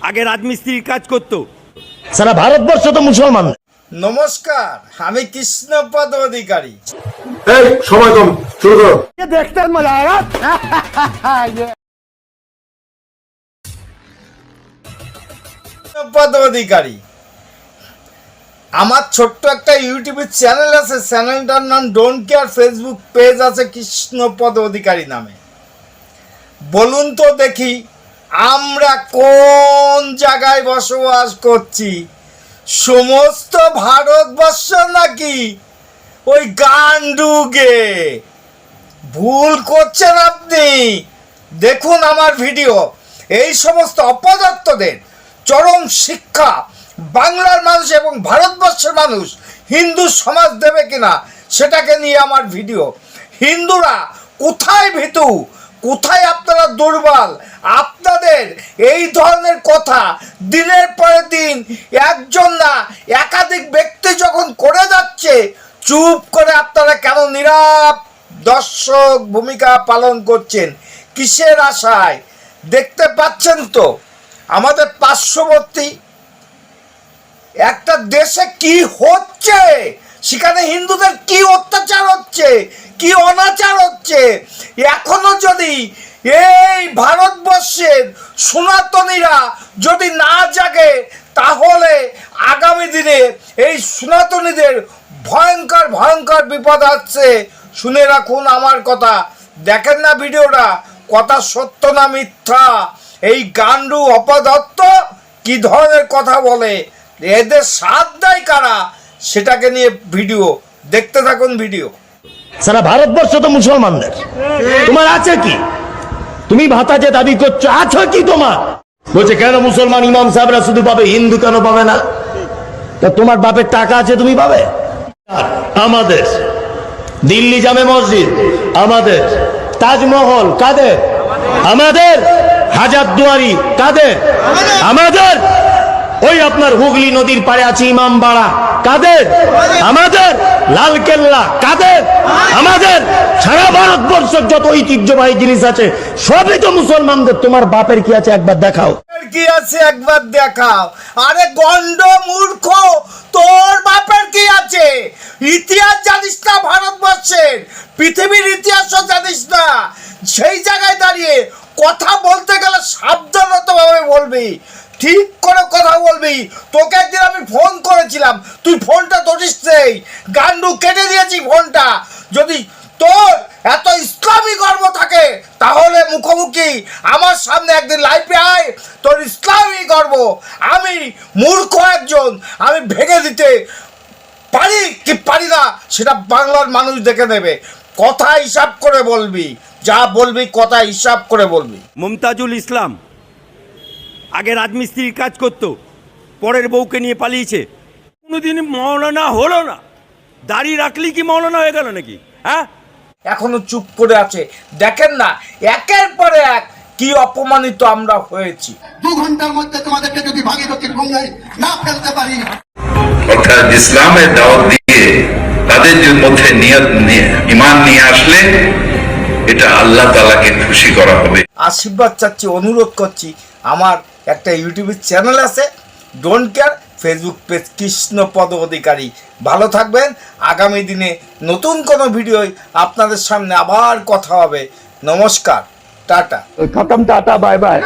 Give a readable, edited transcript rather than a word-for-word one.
আগে রাজমিস্ত্রির কাজ করতো। সারা ভারতবর্ষ তো মুসলমান। নমস্কার, আমি কৃষ্ণপদ অধিকারী। এই সময় কম, শুরু করো। দেখতে মজা আয়েগা। কৃষ্ণপদ অধিকারী, আমার ছোট্ট একটা ইউটিউবের চ্যানেল আছে, চ্যানেলটার নাম ডোন্ট কেয়ার। ফেসবুক পেজ আছে কৃষ্ণপদ অধিকারী নামে। বলুন তো দেখি, আমরা কোন জায়গায় বসবাস করছি? সমস্ত ভারতবর্ষ নাকি ওই গান্ডুগে? ভুল করছেন আপনি। দেখুন আমার ভিডিও। এই সমস্ত অপদার্থদের চরম শিক্ষা বাংলার মানুষ এবং ভারতবর্ষের মানুষ, হিন্দু সমাজ দেবে কিনা সেটাকে নিয়ে আমার ভিডিও। হিন্দুরা কোথায় ভীতু, কোথায় আপনারা দুর্বল? আপনাদের এই ধরনের কথা দিনের পরে দিন একজন না একাধিক ব্যক্তি যখন করে যাচ্ছে, চুপ করে আপনারা কেন নীরব দর্শক ভূমিকা পালন করছেন? কিসের আশায়? দেখতে পাচ্ছেন তো আমাদের পার্শ্ববর্তী একটা দেশে কি হচ্ছে, সেখানে হিন্দুদের কি অত্যাচার হচ্ছে, কি অনাচার হচ্ছে। এখনো যদি এই ভারতবর্ষের সনাতনীরা যদি না জাগে, তাহলে আগামী দিনে এই সনাতনীদের ভয়ঙ্কর ভয়ঙ্কর বিপদ আসছে। শুনে রাখুন আমার কথা। দেখেন না ভিডিওটা, কথা সত্য না মিথ্যা? এই গান্ডু অপদার্থ কি ধরনের কথা বলে, এদের সাথ দেয় কারা, সেটাকে নিয়ে ভিডিও দেখতে থাকুন। ভিডিও। সারা ভারতবর্ষ তো মুসলমানদের। তোমার আছে কি? তুমি ভাতা যে দাবি করছো, আছে কি তোমার? বলছে কেন মুসলমান ইমাম সাহেবরা শুধু পাবে, হিন্দু কেন পাবে না? তা তোমার বাপের টাকা আছে, তুমি পাবে? আমাদের দিল্লি জামে মসজিদ আমাদের, তাজমহল কাদের? আমাদের। হাজারদুয়ারি কাদের? আমাদের। ওই আপনার হুগলি নদীর পাড়ে আছে ইমামবাড়া কাদের? আমাদের। লালকেল্লা কাদের? আমাদের। সারা ভারতবর্ষের যত ঐতিহ্যবাহী জিনিস আছে সবই তো মুসলমানদের। তোমার বাপের কি আছে একবার দেখাও। কি আছে একবার দেখাও। আরে গন্ড মূর্খ, তোর বাপের কি আছে? ইতিহাস জানিস না ভারতবর্ষের? পৃথিবীর ইতিহাসও জানিস না? সেই জায়গায় দাঁড়িয়ে কথা বলতে গেলে সাবধানতাভাবে বলবি, ঠিক করে কথা বলবি। তোকে একদিন আমি ফোন করেছিলাম, তুই ফোনটা ধরিস নেই, গান্ডু কেটে দিয়েছি ফোনটা। যদি তোর এত ইসলামী গর্ব থাকে তাহলে মুখোমুখি আমার সামনে একদিন লাইভে আয়। তোর ইসলামী গর্ব আমি মূর্খ একজন, আমি ভেঙে দিতে পারি কি পারি না সেটা বাংলার মানুষ দেখে নেবে। কথা হিসাব করে বলবি, যা বলবি কথা হিসাব করে বলবি। মমতাজুল ইসলাম আগে রাজমিস্ত্রির কাজ করতো, পরের বউকে নিয়ে পালিয়েছে। কোনোদিন মৌলানা হলো না। দাড়ি রাখলি কি মৌলানা হয়ে গেল নাকি? হ্যাঁ, এখনো চুপ করে আছে। দেখেন না একের পরে এক কি অপমানিত আমরা হয়েছি। 2 ঘন্টার মধ্যে তোমাদেরকে যদি ভাগীরথীর গঙ্গায় না ফেলতে পারি, অর্থাৎ ইসলামের দাওয়াত দিয়ে তাদের মধ্যে ঈমান নিয়ে আসলে এটা আল্লাহ তাআলাকে খুশি করা হবে। আশীর্বাদ চাচ্ছি, অনুরোধ করছি। আমার একটা ইউটিউবের চ্যানেল আছে don't care, Facebook page Krishnapada Adhikari. ভালো থাকবেন। আগামী দিনে নতুন কোনো ভিডিও আপনাদের সামনে আবার কথা হবে। নমস্কার, টাটা। খতম, টাটা, বাই বাই।